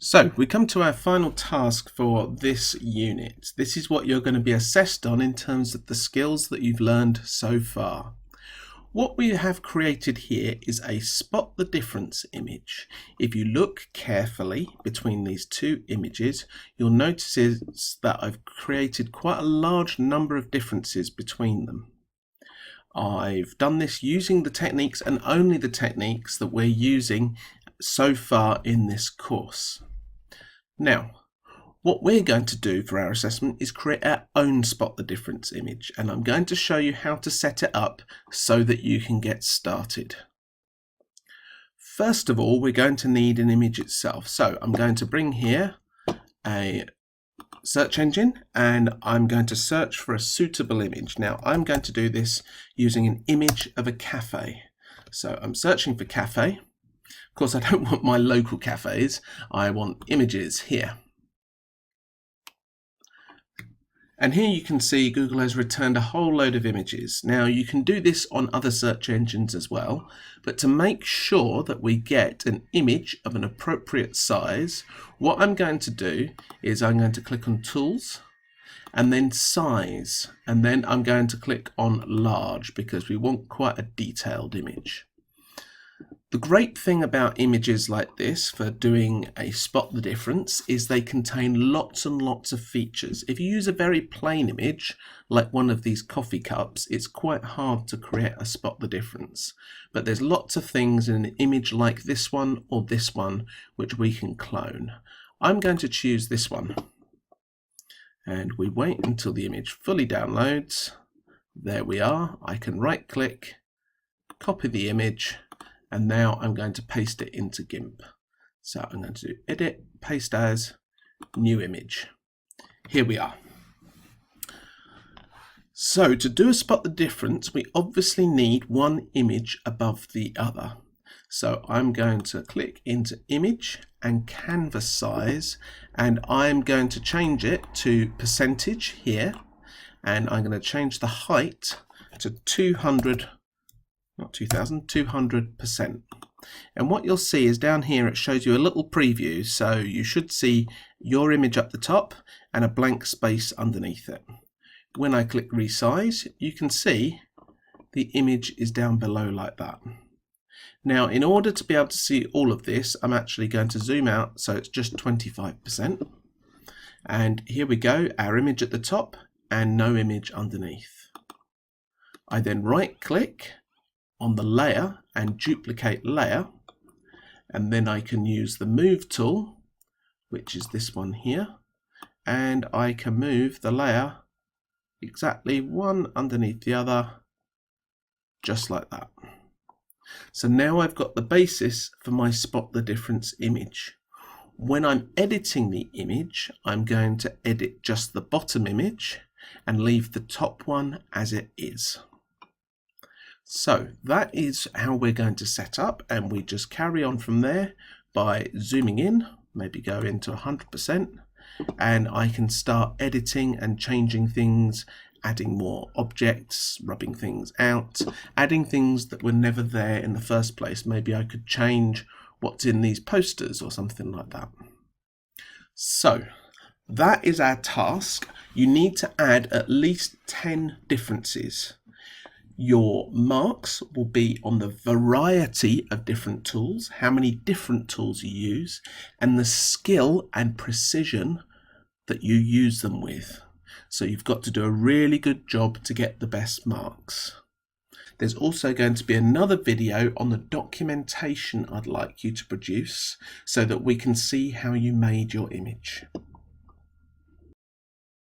So we come to our final task for this unit. This is what you're going to be assessed on in terms of the skills that you've learned so far. What we have created here is a spot the difference image. If you look carefully between these two images, you'll notice that I've created quite a large number of differences between them. I've done this using the techniques and only the techniques that we're using so far in this course. Now, what we're going to do for our assessment is create our own spot the difference image, and I'm going to show you how to set it up so that you can get started. First of all, we're going to need an image itself. So I'm going to bring here a search engine and I'm going to search for a suitable image. Now I'm going to do this using an image of a cafe. So I'm searching for cafe. Of course, I don't want my local cafes, I want images here. And here you can see Google has returned a whole load of images. Now you can do this on other search engines as well, but to make sure that we get an image of an appropriate size, what I'm going to do is I'm going to click on Tools and then Size, and then I'm going to click on Large because we want quite a detailed image. The great thing about images like this for doing a spot the difference is they contain lots and lots of features. If you use a very plain image, like one of these coffee cups, it's quite hard to create a spot the difference. But there's lots of things in an image like this one or this one which we can clone. I'm going to choose this one. And we wait until the image fully downloads. There we are. I can right click, copy the image, and now I'm going to paste it into GIMP. So I'm going to do Edit, Paste As, New Image. Here we are. So to do a spot the difference, we obviously need one image above the other. So I'm going to click into Image and Canvas Size, and I'm going to change it to percentage here, and I'm going to change the height to 200%. 200%. And what you'll see is down here it shows you a little preview, so you should see your image up the top and a blank space underneath it. When I click resize, you can see the image is down below like that. Now in order to be able to see all of this, I'm actually going to zoom out so it's just 25%. And here we go, our image at the top and no image underneath. I then right click on the layer and duplicate layer, and then I can use the move tool, which is this one here, and I can move the layer exactly one underneath the other, just like that. So now I've got the basis for my spot the difference image. When I'm editing the image, I'm going to edit just the bottom image and leave the top one as it is. So that is how we're going to set up, and we just carry on from there by zooming in, maybe go into 100%, and I can start editing and changing things, adding more objects, rubbing things out, adding things that were never there in the first place. Maybe I could change what's in these posters or something like that. So that is our task. You need to add at least 10 differences. Your marks will be on the variety of different tools, how many different tools you use, and the skill and precision that you use them with. So you've got to do a really good job to get the best marks. There's also going to be another video on the documentation I'd like you to produce so that we can see how you made your image.